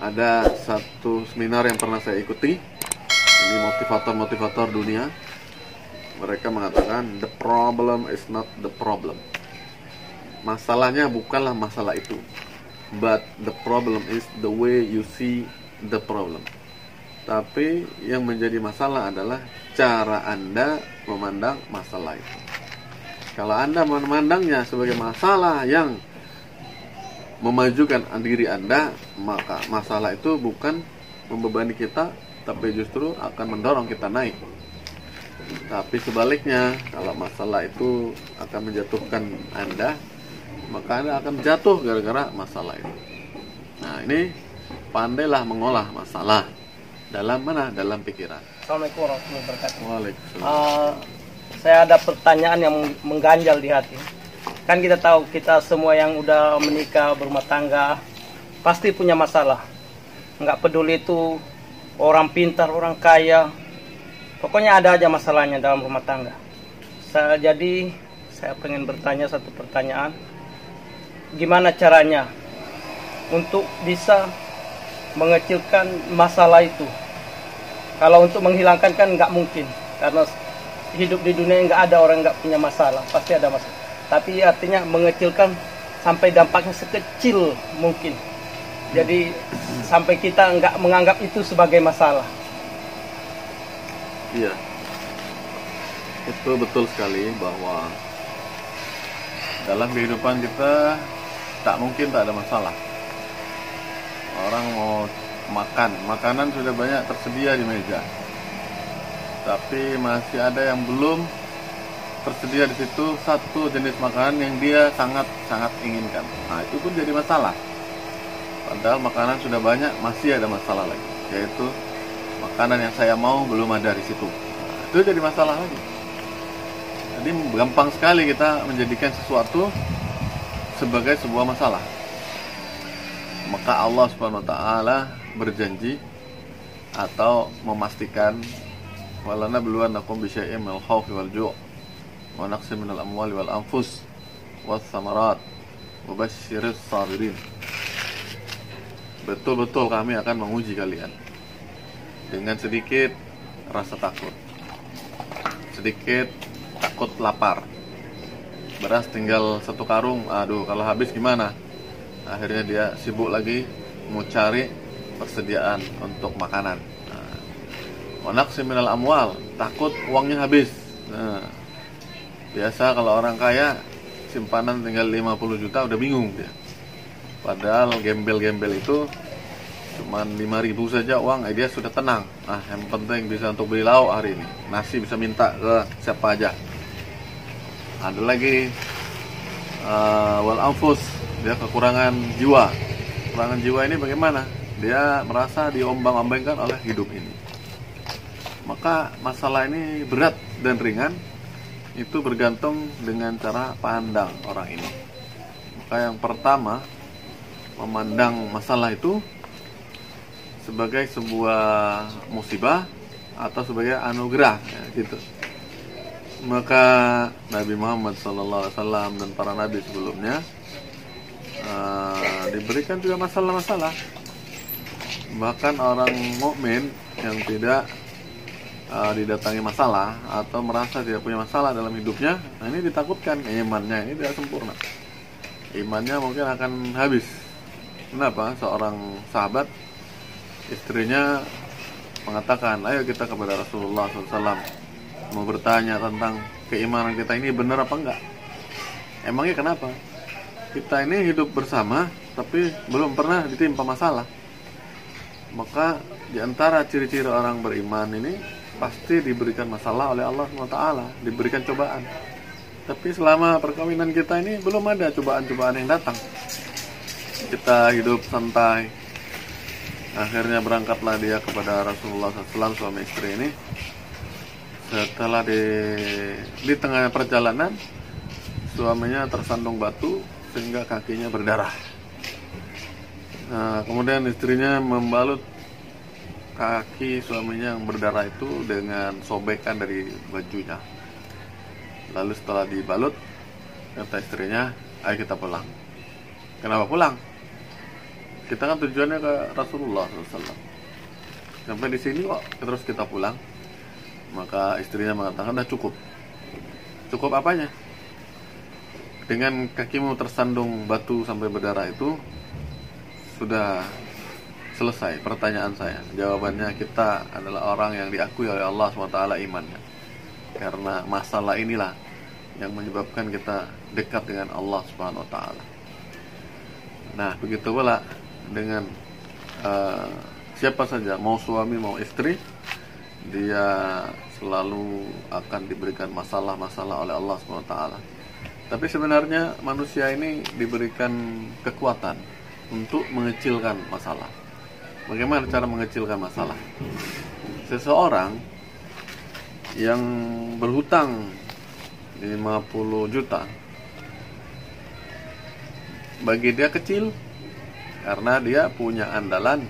ada satu seminar yang pernah saya ikuti. Ini motivator-motivator dunia. Mereka mengatakan the problem is not the problem. Masalahnya bukanlah masalah itu, but the problem is the way you see the problem. Tapi yang menjadi masalah adalah cara Anda memandang masalah itu. Kalau Anda memandangnya sebagai masalah yang memajukan diri Anda, maka masalah itu bukan membebani kita, tapi justru akan mendorong kita naik. Tapi sebaliknya, kalau masalah itu akan menjatuhkan Anda, maka Anda akan jatuh gara-gara masalah itu. Nah, ini pandailah mengolah masalah. Dalam mana? Dalam pikiran. Assalamualaikum warahmatullahi wabarakatuh. Waalaikumsalam. Saya ada pertanyaan yang mengganjal di hati. Kan kita tahu, kita semua yang udah menikah, berumah tangga, pasti punya masalah. Nggak peduli itu orang pintar, orang kaya, pokoknya ada aja masalahnya dalam rumah tangga. Jadi saya pengen bertanya satu pertanyaan. Gimana caranya untuk bisa mengecilkan masalah itu? Kalau untuk menghilangkan kan nggak mungkin, karena hidup di dunia nggak ada orang nggak punya masalah, pasti ada masalah. Tapi artinya mengecilkan sampai dampaknya sekecil mungkin. Jadi sampai kita nggak menganggap itu sebagai masalah. Iya, itu betul sekali bahwa dalam kehidupan kita tak mungkin tak ada masalah. Orang mau makan, makanan sudah banyak tersedia di meja, tapi masih ada yang belum tersedia di situ satu jenis makanan yang dia sangat inginkan. Nah, itu pun jadi masalah. Padahal makanan sudah banyak, masih ada masalah lagi, yaitu makanan yang saya mau belum ada di situ. Nah, itu jadi masalah lagi. Jadi gampang sekali kita menjadikan sesuatu sebagai sebuah masalah. Maka Allah Subhanahu wa taala berjanji atau memastikan, walanabluwannakum bisyai'in minal khaufi wal ju' wa naqsin minal amwali wal anfus was samarat wa basyiris sabirin. Betul-betul kami akan menguji kalian dengan sedikit rasa takut, sedikit takut lapar. Beras tinggal 1 karung, aduh kalau habis gimana? Akhirnya dia sibuk lagi mau cari persediaan untuk makanan. Wa naqsin minal amwal, takut uangnya habis. Nah, biasa kalau orang kaya simpanan tinggal 50 juta udah bingung dia. Padahal gembel-gembel itu cuman 5.000 saja uang, dia sudah tenang. Nah, yang penting bisa untuk beli lauk hari ini. Nasi bisa minta ke siapa aja. Ada lagi wal anfus, dia kekurangan jiwa. Kekurangan jiwa ini bagaimana? Dia merasa diombang-ambingkan oleh hidup ini. Maka masalah ini berat dan ringan itu bergantung dengan cara pandang orang ini. Maka yang pertama, memandang masalah itu sebagai sebuah musibah atau sebagai anugerah, ya, gitu. Maka Nabi Muhammad SAW dan para nabi sebelumnya diberikan juga masalah-masalah. Bahkan orang mukmin yang tidak didatangi masalah atau merasa tidak punya masalah dalam hidupnya, nah ini ditakutkan imannya ini tidak sempurna. Imannya mungkin akan habis. Kenapa? Seorang sahabat, istrinya mengatakan, ayo kita kepada Rasulullah SAW mau bertanya tentang keimanan kita ini benar apa enggak. Emangnya kenapa? Kita ini hidup bersama tapi belum pernah ditimpa masalah. Maka diantara ciri-ciri orang beriman ini pasti diberikan masalah oleh Allah SWT, diberikan cobaan. Tapi selama perkawinan kita ini belum ada cobaan-cobaan yang datang. Kita hidup santai. Akhirnya berangkatlah dia kepada Rasulullah SAW, suami istri ini. Setelah di tengah perjalanan, suaminya tersandung batu sehingga kakinya berdarah. Nah, kemudian istrinya membalut kaki suaminya yang berdarah itu dengan sobekan dari bajunya. Lalu setelah dibalut, kata istrinya, ayo kita pulang. Kenapa pulang? Kita kan tujuannya ke Rasulullah SAW. Sampai di sini kok terus kita pulang. Maka istrinya mengatakan, udah cukup. Cukup apanya? Dengan kakimu tersandung batu sampai berdarah itu sudah selesai pertanyaan saya. Jawabannya, kita adalah orang yang diakui oleh Allah SWT imannya. Karena masalah inilah yang menyebabkan kita dekat dengan Allah SWT. Nah, begitu pula dengan siapa saja, mau suami mau istri, dia selalu akan diberikan masalah-masalah oleh Allah SWT. Tapi sebenarnya manusia ini diberikan kekuatan untuk mengecilkan masalah. Bagaimana cara mengecilkan masalah? Seseorang yang berhutang 50 juta, bagi dia kecil, karena dia punya andalan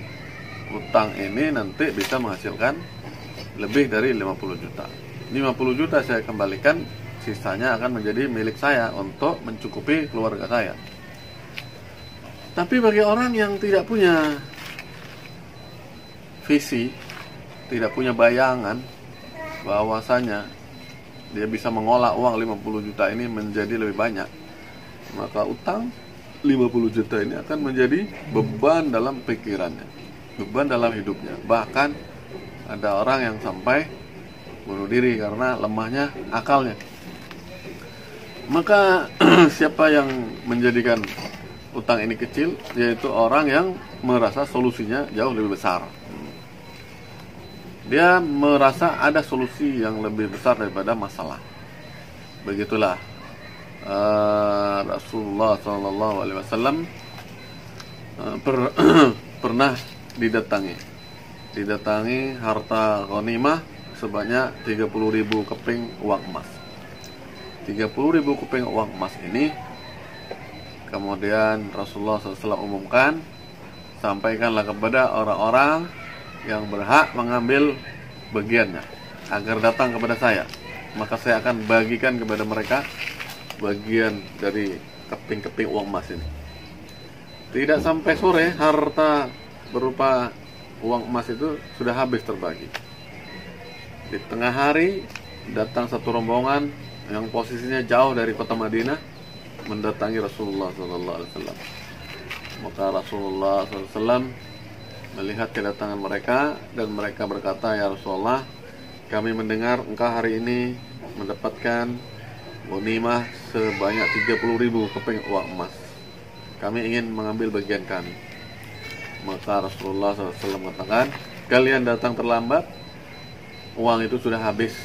utang ini nanti bisa menghasilkan lebih dari 50 juta. 50 juta saya kembalikan, sisanya akan menjadi milik saya untuk mencukupi keluarga saya. Tapi bagi orang yang tidak punya visi, tidak punya bayangan bahwasanya dia bisa mengolah uang 50 juta ini menjadi lebih banyak, maka utang 50 juta ini akan menjadi beban dalam pikirannya, beban dalam hidupnya. Bahkan ada orang yang sampai bunuh diri karena lemahnya akalnya. Maka siapa yang menjadikan utang ini kecil, yaitu orang yang merasa solusinya jauh lebih besar. Dia merasa ada solusi yang lebih besar daripada masalah. Begitulah Rasulullah SAW pernah didatangi harta ghanimah sebanyak 30.000 keping uang emas. 30.000 keping uang emas ini kemudian Rasulullah SAW umumkan, sampaikanlah kepada orang-orang yang berhak mengambil bagiannya agar datang kepada saya, maka saya akan bagikan kepada mereka bagian dari keping-keping uang emas ini. Tidak sampai sore, harta berupa uang emas itu sudah habis terbagi. Di tengah hari datang satu rombongan yang posisinya jauh dari kota Madinah mendatangi Rasulullah SAW. Maka Rasulullah SAW melihat kedatangan mereka dan mereka berkata, ya Rasulullah, kami mendengar engkau hari ini mendapatkan ghanimah sebanyak 30.000 keping uang emas. Kami ingin mengambil bagian kami. Maka Rasulullah SAW mengatakan, kalian datang terlambat, uang itu sudah habis.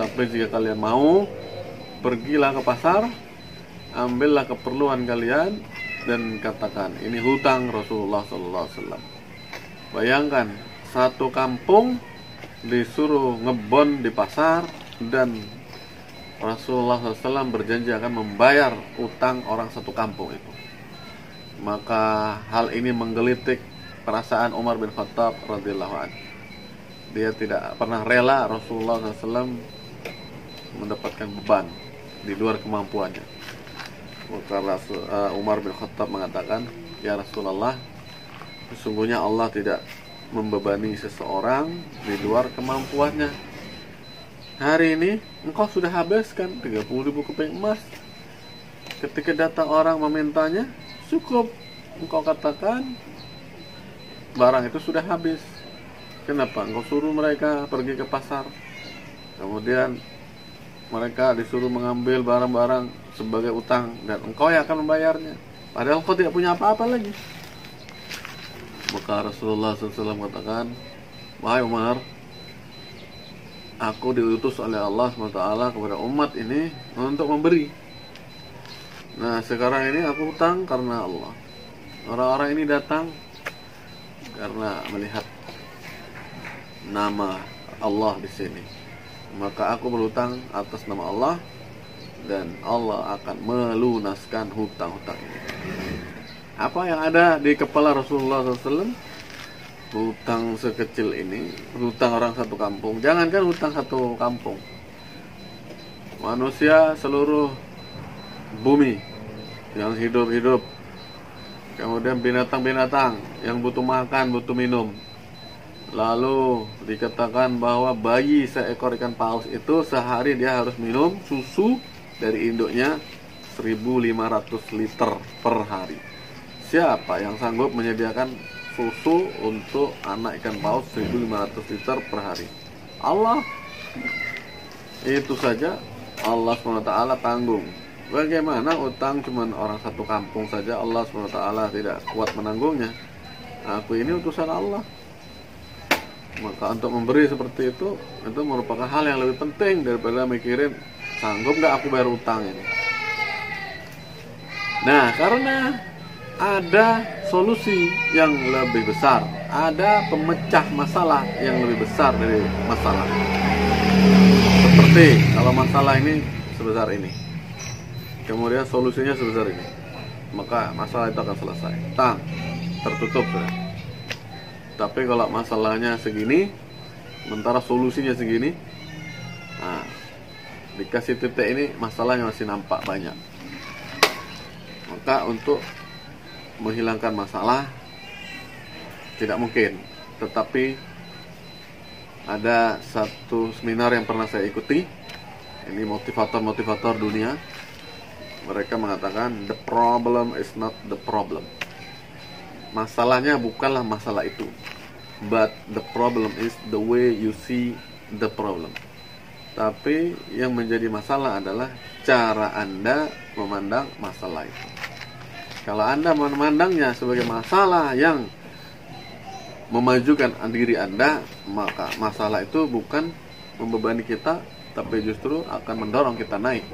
Tapi jika kalian mau, pergilah ke pasar, ambillah keperluan kalian dan katakan, ini hutang Rasulullah SAW. Bayangkan, satu kampung disuruh ngebon di pasar dan Rasulullah SAW berjanji akan membayar utang orang satu kampung itu. Maka hal ini menggelitik perasaan Umar bin Khattab radhiyallahu anhu. Dia tidak pernah rela Rasulullah SAW mendapatkan beban di luar kemampuannya. Maka Umar bin Khattab mengatakan, ya Rasulullah, sesungguhnya Allah tidak membebani seseorang di luar kemampuannya. Hari ini engkau sudah habiskan 30.000 keping emas. Ketika datang orang memintanya, cukup engkau katakan barang itu sudah habis. Kenapa engkau suruh mereka pergi ke pasar, kemudian mereka disuruh mengambil barang-barang sebagai utang dan engkau yang akan membayarnya, padahal engkau tidak punya apa-apa lagi. Maka Rasulullah SAW mengatakan, wahai Umar, aku diutus oleh Allah SWT kepada umat ini untuk memberi. Nah sekarang ini aku hutang karena Allah. Orang-orang ini datang karena melihat nama Allah di sini. Maka aku berhutang atas nama Allah dan Allah akan melunaskan hutang-hutang ini. Apa yang ada di kepala Rasulullah SAW? Hutang sekecil ini, hutang orang satu kampung. Jangankan hutang satu kampung, manusia seluruh bumi yang hidup-hidup kemudian binatang-binatang yang butuh makan, butuh minum. Lalu dikatakan bahwa bayi seekor ikan paus itu sehari dia harus minum susu dari induknya 1.500 liter per hari. Siapa yang sanggup menyediakan susu untuk anak ikan paus 1.500 liter per hari? Allah. Itu saja Allah SWT tanggung. Bagaimana utang cuman orang satu kampung saja Allah SWT tidak kuat menanggungnya? Aku ini utusan Allah. Maka untuk memberi seperti itu merupakan hal yang lebih penting daripada mikirin sanggup nggak aku bayar utang ini. Nah, karena ada solusi yang lebih besar, ada pemecah masalah yang lebih besar dari masalah. Seperti kalau masalah ini sebesar ini, kemudian solusinya sebesar ini, maka masalah itu akan selesai. Tertutup sudah. Tapi kalau masalahnya segini, sementara solusinya segini, nah, dikasih titik ini masalahnya masih nampak banyak. Maka untuk menghilangkan masalah tidak mungkin. Tetapi ada satu seminar yang pernah saya ikuti, ini motivator-motivator dunia. Mereka mengatakan the problem is not the problem. Masalahnya bukanlah masalah itu, but the problem is the way you see the problem. Tapi yang menjadi masalah adalah cara Anda memandang masalah itu. Kalau Anda memandangnya sebagai masalah yang memajukan diri Anda, maka masalah itu bukan membebani kita, tapi justru akan mendorong kita naik.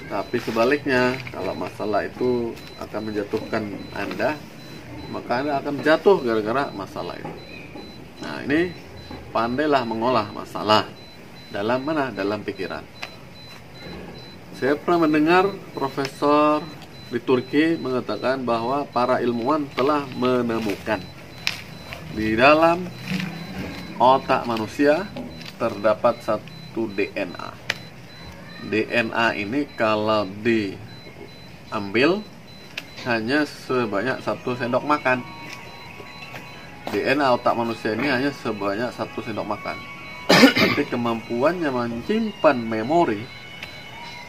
Tapi sebaliknya, kalau masalah itu akan menjatuhkan Anda, maka Anda akan jatuh gara-gara masalah itu. Nah, ini pandailah mengolah masalah. Dalam mana? Dalam pikiran. Saya pernah mendengar profesor di Turki mengatakan bahwa para ilmuwan telah menemukan di dalam otak manusia terdapat satu DNA. DNA ini kalau diambil hanya sebanyak 1 sendok makan. DNA otak manusia ini hanya sebanyak 1 sendok makan. Tapi kemampuannya menyimpan memori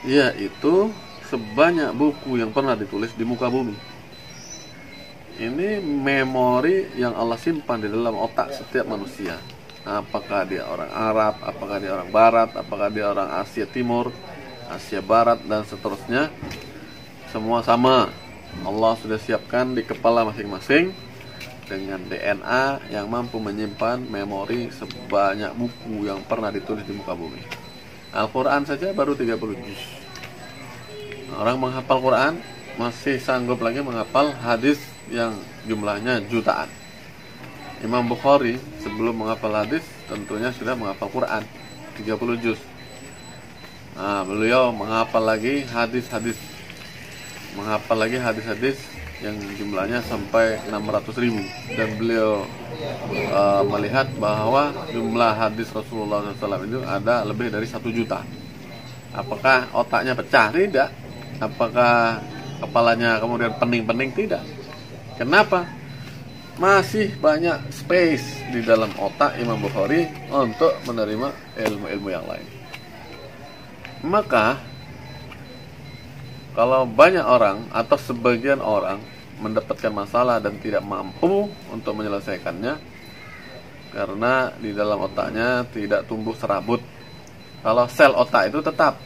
yaitu sebanyak buku yang pernah ditulis di muka bumi. Ini memori yang Allah simpan di dalam otak setiap manusia. Apakah dia orang Arab, apakah dia orang Barat, apakah dia orang Asia Timur, Asia Barat, dan seterusnya, semua sama. Allah sudah siapkan di kepala masing-masing dengan DNA yang mampu menyimpan memori sebanyak buku yang pernah ditulis di muka bumi. Al-Quran saja baru 30 juz. Orang menghafal Quran masih sanggup lagi menghafal hadis yang jumlahnya jutaan. Imam Bukhari sebelum menghafal hadis tentunya sudah menghafal Quran 30 juz. Nah, beliau menghafal lagi hadis-hadis yang jumlahnya sampai 600.000, dan beliau melihat bahwa jumlah hadis Rasulullah SAW itu ada lebih dari 1 juta. Apakah otaknya pecah? Tidak. Apakah kepalanya kemudian pening-pening? Tidak. Kenapa? Masih banyak space di dalam otak Imam Bukhari untuk menerima ilmu-ilmu yang lain. Maka kalau banyak orang atau sebagian orang mendapatkan masalah dan tidak mampu untuk menyelesaikannya karena di dalam otaknya tidak tumbuh serabut. Kalau sel otak itu tetap,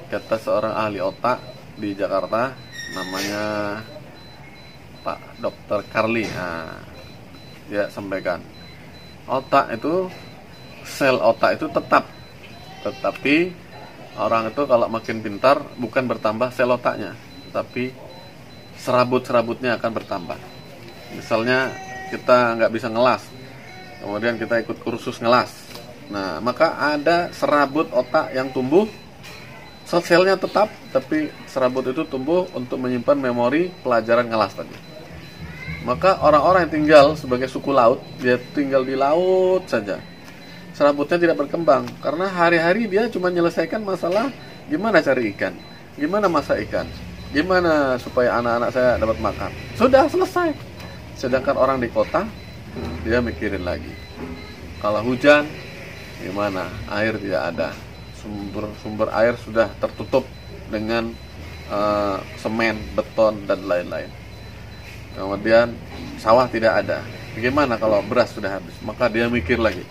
kata seorang ahli otak di Jakarta namanya Pak Dr. Carly, dia sampaikan otak itu, sel otak itu tetap, tetapi orang itu kalau makin pintar bukan bertambah sel otaknya, tapi serabut-serabutnya akan bertambah. Misalnya kita nggak bisa ngelas, kemudian kita ikut kursus ngelas. Nah, maka ada serabut otak yang tumbuh, selnya tetap, tapi serabut itu tumbuh untuk menyimpan memori pelajaran ngelas tadi. Maka orang-orang yang tinggal sebagai suku laut, dia tinggal di laut saja, serabutnya tidak berkembang, karena hari-hari dia cuma menyelesaikan masalah gimana cari ikan, gimana masak ikan, gimana supaya anak-anak saya dapat makan. Sudah selesai. Sedangkan orang di kota, dia mikirin lagi. Kalau hujan, gimana? Air tidak ada. Sumber air sudah tertutup dengan semen, beton, dan lain-lain. Kemudian sawah tidak ada. Bagaimana kalau beras sudah habis? Maka dia mikir lagi.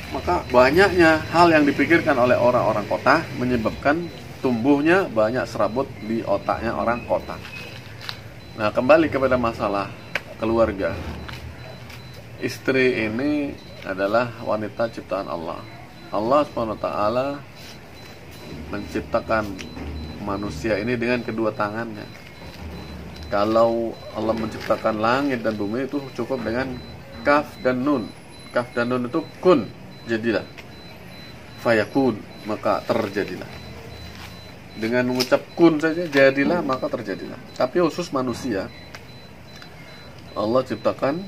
Maka banyaknya hal yang dipikirkan oleh orang-orang kota menyebabkan tumbuhnya banyak serabut di otaknya orang kota. Nah, kembali kepada masalah keluarga. Istri ini adalah wanita ciptaan Allah. Allah SWT menciptakan manusia ini dengan kedua tangannya. Kalau Allah menciptakan langit dan bumi itu cukup dengan kaf dan nun. Kaf dan nun itu kun, jadilah. Fayakun, maka terjadilah. Dengan mengucap kun saja, jadilah, maka terjadilah. Tapi khusus manusia, Allah ciptakan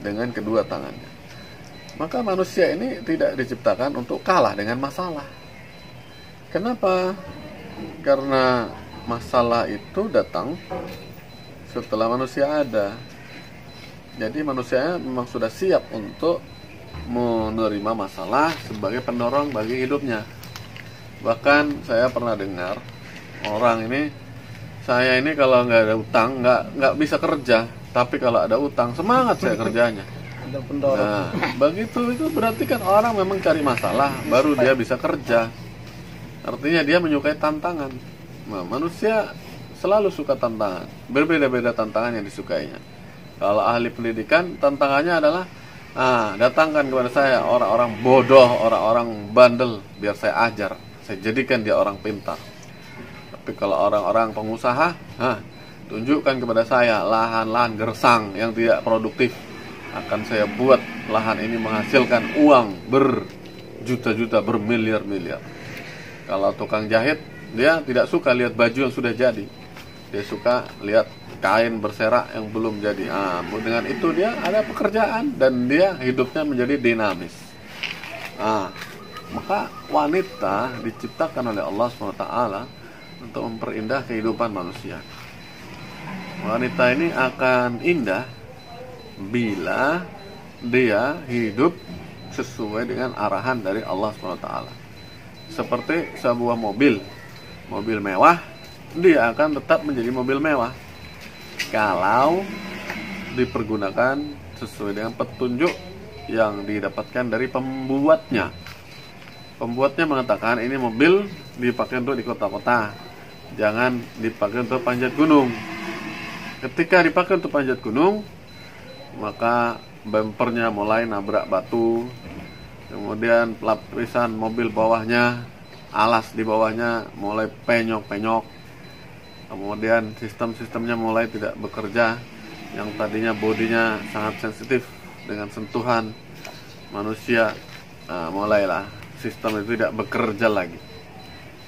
dengan kedua tangannya. Maka manusia ini tidak diciptakan untuk kalah dengan masalah. Kenapa? Karena masalah itu datang setelah manusia ada. Jadi manusia memang sudah siap untuk menerima masalah sebagai pendorong bagi hidupnya. Bahkan saya pernah dengar orang ini, saya ini kalau nggak ada utang nggak bisa kerja, tapi kalau ada utang semangat saya kerjanya. Nah, begitu itu berarti kan orang memang cari masalah baru dia bisa kerja. Artinya dia menyukai tantangan. Nah, manusia selalu suka tantangan. Berbeda-beda tantangan yang disukainya. Kalau ahli pendidikan, tantangannya adalah datangkan kepada saya orang-orang bodoh, orang-orang bandel, biar saya ajar. Saya jadikan dia orang pintar. Tapi kalau orang-orang pengusaha, tunjukkan kepada saya lahan-lahan gersang yang tidak produktif. Akan saya buat lahan ini menghasilkan uang berjuta-juta, bermiliar-miliar. Kalau tukang jahit, dia tidak suka lihat baju yang sudah jadi. Dia suka lihat kain berserak yang belum jadi. Dengan itu dia ada pekerjaan dan dia hidupnya menjadi dinamis. Maka wanita diciptakan oleh Allah SWT untuk memperindah kehidupan manusia. Wanita ini akan indah bila dia hidup sesuai dengan arahan dari Allah SWT. Seperti sebuah mobil mewah, dia akan tetap menjadi mobil mewah kalau dipergunakan sesuai dengan petunjuk yang didapatkan dari pembuatnya. Pembuatnya mengatakan ini mobil dipakai untuk di kota-kota, jangan dipakai untuk panjat gunung. Ketika dipakai untuk panjat gunung, maka bumpernya mulai nabrak batu, kemudian lapisan mobil bawahnya, alas di bawahnya mulai penyok-penyok, kemudian sistem-sistemnya mulai tidak bekerja. Yang tadinya bodinya sangat sensitif dengan sentuhan manusia, mulailah sistem itu tidak bekerja lagi.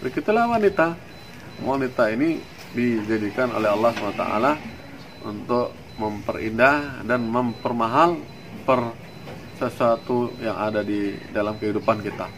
Begitulah wanita ini dijadikan oleh Allah SWT untuk memperindah dan mempermahal sesuatu yang ada di dalam kehidupan kita.